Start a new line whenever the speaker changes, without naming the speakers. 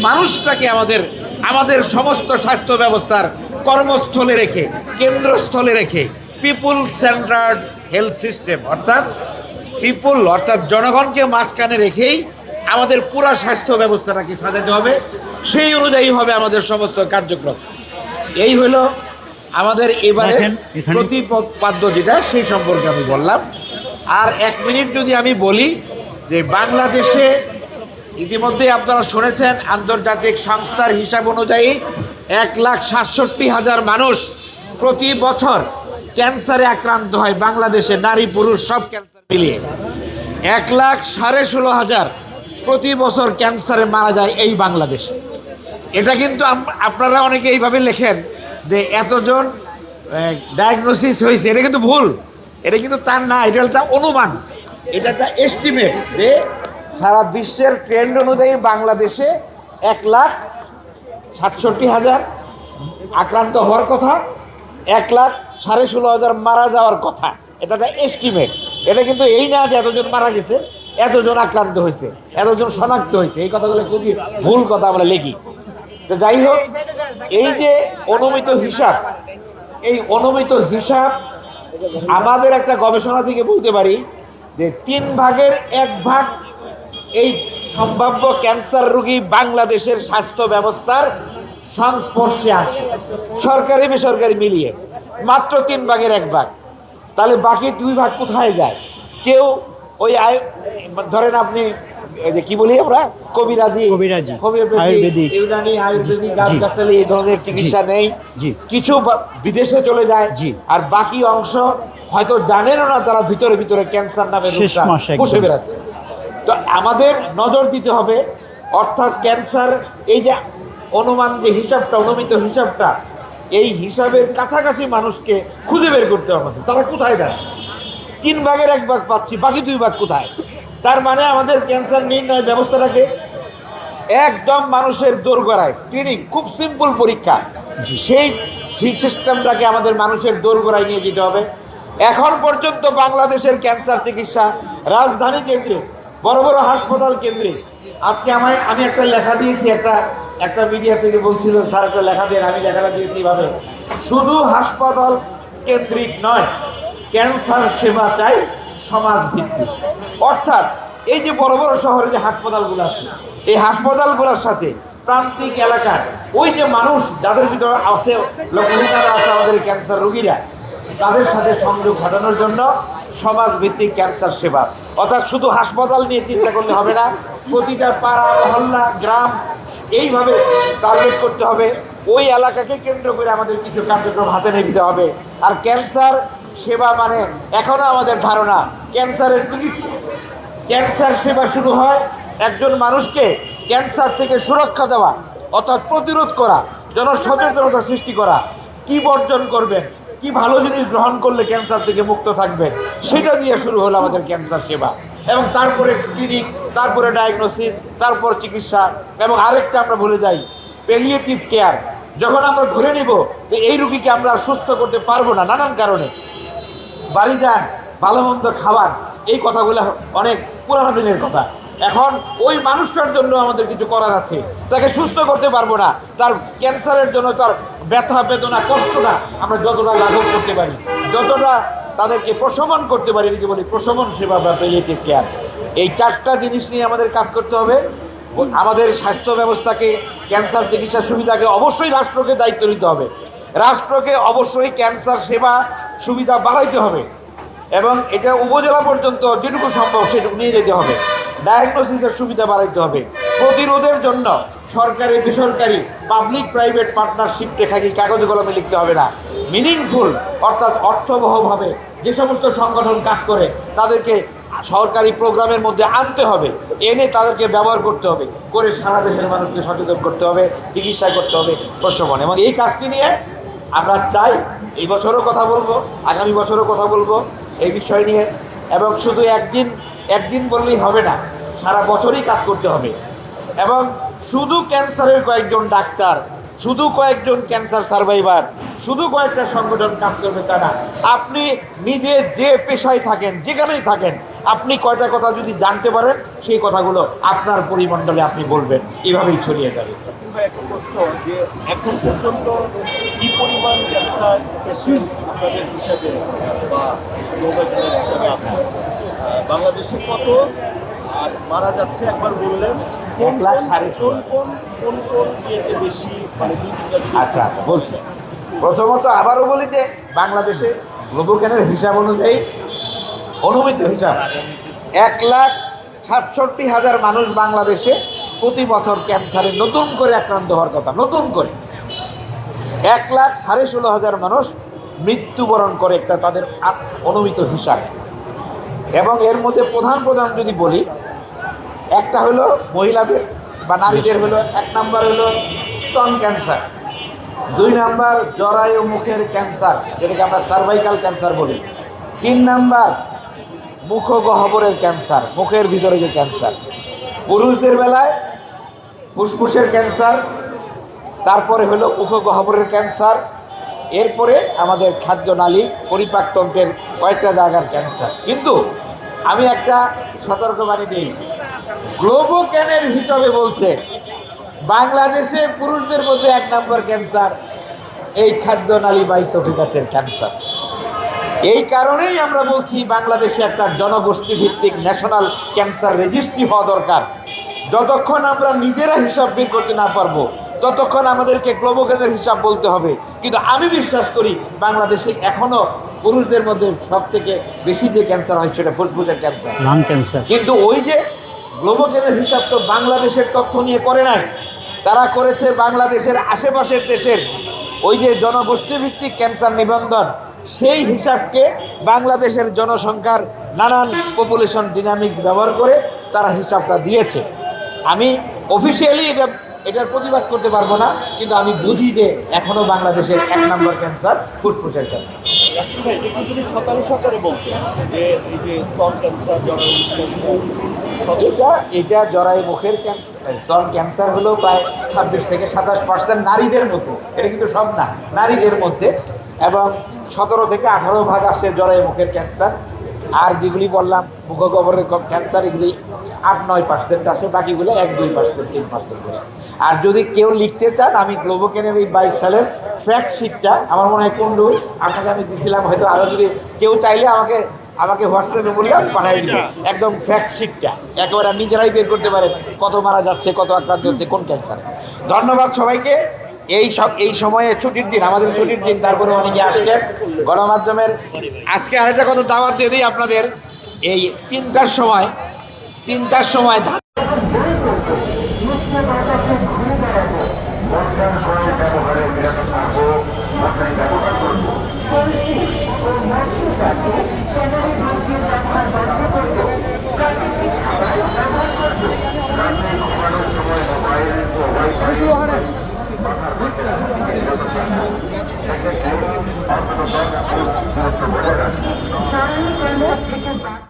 মানুষটাকে আমাদের সমস্ত স্বাস্থ্য ব্যবস্থার কর্মস্থলে রেখে, কেন্দ্রস্থলে রেখে পিপুল সেন্টার্ড হেলথ সিস্টেম, অর্থাৎ জনগণকে মাঝখানে রেখেই আমাদের পুরা স্বাস্থ্য ব্যবস্থাটাকে সাজাতে হবে। সেই অনুযায়ী হবে আমাদের সমস্ত কার্যক্রম। এই হলো আমাদের এবারে প্রতিপাদ্য যেটা, সেই সম্পর্কে আমি বললাম। আর 1 মিনিট যদি আমি বলি যে বাংলাদেশে ইতিমধ্যে আপনারা শুনেছেন আন্তর্জাতিক সংস্থার হিসাব অনুযায়ী 1,67,000 মানুষ প্রতি বছর ক্যান্সারে আক্রান্ত হয় বাংলাদেশে, নারী পুরুষ সব ক্যান্সার মিলিয়ে। 1,16,500 প্রতি বছর ক্যান্সারে মারা যায় এই বাংলাদেশে। এটা কিন্তু আপনারা অনেকে এইভাবে লেখেন যে এতজন ডায়াগনোসিস হয়েছে, এটা কিন্তু ভুল। এটা কিন্তু তার না, এটা একটা অনুমান, এটা একটা এস্টিমেট যে সারা বিশ্বের ট্রেন্ড অনুযায়ী বাংলাদেশে 1,67,000 আক্রান্ত হওয়ার কথা, 1,16,500 মারা যাওয়ার কথা। এটা একটা এস্টিমেট। এটা কিন্তু এই না যে এতজন মারা গেছে, এতজন আক্রান্ত হয়েছে, এতজন শনাক্ত হয়েছে। এই কথাগুলো খুবই ভুল কথা আমরা লিখি। তো যাই হোক, এই যে অনুমিত হিসাব, এই অনুমিত হিসাব আমাদের একটা গবেষণা থেকে বলতে পারি যে 3 ভাগের 1 ভাগ এই সম্ভাব্য ক্যান্সার রোগী বাংলাদেশের স্বাস্থ্য ব্যবস্থার সংস্পর্শে আসে, সরকারি বেসরকারি মিলিয়ে মাত্র 3 ভাগের 1 ভাগ। তাহলে বাকি 2 ভাগ কোথায় যায়? কেউ ওই ধরেন আপনি কি বলি আমরা, কবিরাজি, হোমিওপ্যাথি, ইউনানি, আয়ুর্বেদিক, গাছগাছালি এই ধরনের চিকিৎসা নেই, কিছু বিদেশে চলে যায়, আর বাকি অংশ হয়তো জানেনও না তারা ভিতরে ভিতরে ক্যান্সার নামে বসে বেড়াচ্ছে। তো আমাদের নজর দিতে হবে, অর্থাৎ ক্যান্সার এই যে অনুমান যে হিসাবটা, অনুমিত হিসাবটা, এই হিসাবের কাছাকাছি মানুষকে খুঁজে বের করতে হবে। তারা কোথায় যায়? 3 ভাগের 1 ভাগ পাচ্ছি, বাকি 2 ভাগ কোথায়? তার মানে আমাদের ক্যান্সার নির্ণয় ব্যবস্থাটাকে একদম মানুষের দোরগোড়ায়, স্ক্রিনিং, খুব সিম্পল পরীক্ষা, সেই সিস্টেমটাকে আমাদের মানুষের দোরগোড়ায় নিয়ে যেতে হবে। এখন পর্যন্ত বাংলাদেশের ক্যান্সার চিকিৎসা রাজধানী কেন্দ্রে, বড় বড় হাসপাতাল কেন্দ্রে, আজকে আমি একটা লেখা দিয়েছি, একটা মিডিয়া থেকে বলছিল স্যার একটা লেখা দেন, আমি লেখাটা দিয়েছি এইভাবে, শুধু হাসপাতাল কেন্দ্রিক নয়, ক্যান্সার সেবা চাই সমাজ ভিত্তিক। অর্থাৎ এই যে বড় বড় শহরে যে হাসপাতালগুলো আছে, এই হাসপাতালগুলোর সাথে প্রান্তিক এলাকার ওই যে মানুষ যাদের ভিতরে আছে, লোকরা আছে আমাদের ক্যান্সার রোগীরা, তাদের সাথে সংযোগ ঘটানোর জন্য সমাজ ভিত্তিক ক্যান্সার সেবা। অর্থাৎ শুধু হাসপাতাল নিয়ে চিন্তা করলে হবে না, প্রতিটা পাড়া, মহল্লা, গ্রাম এইভাবে টার্গেট করতে হবে। ওই এলাকাকে কেন্দ্র করে আমাদের কিছু কার্যক্রম হাতে নিতে হবে। আর ক্যান্সার সেবা মানে এখনও আমাদের ধারণা ক্যান্সারের চিকিৎসা, ক্যান্সার সেবা শুরু হয় একজন মানুষকে ক্যান্সার থেকে সুরক্ষা দেওয়া, অর্থাৎ প্রতিরোধ করা, জনসচেতনতা সৃষ্টি করা, কি বর্জন করবেন, কি ভালো জিনিস গ্রহণ করলে ক্যান্সার থেকে মুক্ত থাকবেন, সেটা দিয়ে শুরু হলো আমাদের ক্যান্সার সেবা। এবং তারপরে স্ক্রিনিং, তারপরে ডায়াগনোসিস, তারপর চিকিৎসা। এবং আরেকটা আমরা ভুলে যাই, প্যালিয়েটিভ কেয়ার। যখন আমরা ধরে নিব যে এই রুগীকে আমরা সুস্থ করতে পারবো না নানান কারণে, বাড়ি যান, ভালো মন্দ খাবার, এই কথাগুলো অনেক পুরানো দিনের কথা। এখন ওই মানুষটার জন্য আমাদের কিছু করার আছে, তাকে সুস্থ করতে পারবো না, তার ক্যান্সারের জন্য তার ব্যথা বেদনা কষ্টটা আমরা যতটা লাঘব করতে পারি, যতটা তাদেরকে প্রশমন করতে পারি, এটাকে বলি প্রশমন সেবা বা প্যালিয়েটিভ কেয়ার। এই 4টা জিনিস নিয়ে আমাদের কাজ করতে হবে। আমাদের স্বাস্থ্য ব্যবস্থাকে, ক্যান্সার চিকিৎসার সুবিধাকে অবশ্যই রাষ্ট্রকে দায়িত্ব নিতে হবে। রাষ্ট্রকে অবশ্যই ক্যান্সার সেবা সুবিধা বাড়াইতে হবে এবং এটা উপজেলা পর্যন্ত যেটুকু সম্ভব সেটুকু নিয়ে যেতে হবে। ডায়াগনোসিসের সুবিধা বাড়াইতে হবে। প্রতিরোধের জন্য সরকারি বেসরকারি পাবলিক প্রাইভেট পার্টনারশিপ রেখা কি কাগজে কলমে লিখতে হবে না, মিনিংফুল অর্থাৎ অর্থবহভাবে যে সমস্ত সংগঠন কাজ করে তাদেরকে সরকারি প্রোগ্রামের মধ্যে আনতে হবে, এনে তাদেরকে ব্যবহার করতে হবে, করে সারা দেশের মানুষকে সচেতন করতে হবে, চিকিৎসা করতে হবে, প্রশমন। এবং এই কাজটি নিয়ে আমরা চাই এই বছরও কথা বলবো, আগামী বছরও কথা বলবো এই বিষয় নিয়ে। এবং শুধু একদিন বললেই হবে না, সারা বছরই কাজ করতে হবে। এবং শুধু ক্যান্সারের কয়েকজন ডাক্তার, শুধু কয়েকজন ক্যান্সার সার্ভাইভার, শুধু কয়েকটা সংগঠন কাজ করবে তা না। আপনি নিজে যে পেশায় থাকেন, যেখানেই থাকেন, আপনি কয়টা কথা যদি জানতে পারেন সেই কথাগুলো আপনার পরিমণ্ডলে আপনি বলবেন, এভাবেই ছড়িয়ে যাবে।
ভাই একটা প্রশ্ন যে এখন পর্যন্ত কি পরিমাণ ক্যান্সার পেশেন্ট আপনাদের হিসাবে বা গ্লোবাল হিসাবে আছে, বাংলাদেশে কত আর মারা যাচ্ছে একবার বললেন,
1,60,000
কোন ইয়েতে বেশি মানে
আচ্ছা আচ্ছা বলছি। প্রথমত আবারও বলি যে বাংলাদেশে গ্লোবোক্যানের হিসাব অনুযায়ী, অনুমিত হিসাব, 1,67,000 মানুষ বাংলাদেশে প্রতি বছর ক্যান্সারে নতুন করে আক্রান্ত হওয়ার কথা, নতুন করে 1,16,500 মানুষ মৃত্যুবরণ করে, একটা তাদের অনুমিত হিসাব। এবং এর মধ্যে প্রধান প্রধান যদি বলি, একটা হলো মহিলাদের বা নারীদের হলো, 1 নাম্বার হলো স্তন ক্যান্সার, 2 নাম্বার জরায়ু মুখের ক্যান্সার, যেটাকে আমরা সার্ভাইকাল ক্যান্সার বলি, 3 নাম্বার মুখগহ্বরের ক্যান্সার, মুখের ভিতরে যে ক্যান্সার। পুরুষদের বেলায় ফুসফুসের ক্যান্সার, তারপরে হলো মুখগহ্বরের ক্যান্সার, এরপরে আমাদের খাদ্যনালী পরিপাকতন্ত্রের কয়েকটা জায়গার ক্যান্সার। কিন্তু আমি একটা সতর্কবাণী দিই, গ্লোবোক্যানের হিসাবে বলছে বাংলাদেশে পুরুষদের মধ্যে 1 নম্বর ক্যান্সার এই খাদ্যনালী বা ইসোফেগাসের ক্যান্সার। এই কারণেই আমরা বলছি বাংলাদেশে একটা জনগোষ্ঠী ভিত্তিক ন্যাশনাল ক্যান্সার রেজিস্ট্রি হওয়া দরকার। যতক্ষণ আমরা নিজেরা হিসাব বের করতে না পারবো ততক্ষণ আমাদেরকে গ্লোবোক্যানের হিসাব বলতে হবে। কিন্তু আমি বিশ্বাস করি বাংলাদেশে এখনো পুরুষদের মধ্যে সব থেকে বেশি যে ক্যান্সার হয় সেটা ফুসফুসের ক্যান্সার,
লাং ক্যান্সার।
কিন্তু ওই যে গ্লোবোক্যানের হিসাব তো বাংলাদেশের তথ্য নিয়ে করে নাই, তারা করেছে বাংলাদেশের আশেপাশের দেশের ওই যে জনগোষ্ঠী ভিত্তিক ক্যান্সার নিবন্ধন, সেই হিসাবকে বাংলাদেশের জনসংখ্যার নানান পপুলেশন ডিনামিক্স ব্যবহার করে তারা হিসাবটা দিয়েছে। আমি অফিসিয়ালি এটার প্রতিবাদ করতে পারবো না, কিন্তু আমি বুঝি যে এখনো বাংলাদেশের 1 নম্বর ক্যান্সার ফুসফুসের ক্যান্সার।
ভাই একটু যদি শতাংশ করে বলতে যে এই যে স্তন ক্যান্সার, জরায়ু ক্যান্সার,
এটা জরায়ু মুখের ক্যান্সার, স্তন ক্যান্সার হলো প্রায় 26 থেকে 27% নারীদের মধ্যে, এটা কিন্তু সব না, নারীদের মধ্যে, এবং 17 থেকে 18 ভাগ আসে জরায়ু মুখের ক্যান্সার। আর যেগুলি বললাম মুখগহ্বরের ক্যান্সার, এগুলি 8-9% আসে, বাকিগুলো 1-2%, 3% করে। আর যদি কেউ লিখতে চান, আমি গ্লোবোক্যানের এই 22 সালের ফ্যাক্ট শিটটা আমার মনে হয় কোন আপনাকে আমি দিয়েছিলাম, হয়তো আরও যদি কেউ চাইলে আমাকে হোয়াটসঅ্যাপে বললে আমি পাঠাই দিব একদম ফ্যাক্ট শিটটা, একেবারে নিজেরাই বের করতে পারেন কত মারা যাচ্ছে, কত আক্রান্ত হচ্ছে কোন ক্যান্সারে। ধন্যবাদ সবাইকে। এই সময়ে ছুটির দিন, আমাদের ছুটির দিন, তারপরে অনেকে আসছেন গণমাধ্যমের। আজকে আরেকটা কথা দাওয়াত দিয়ে দিই আপনাদের, এই 3টার সময়
Charlie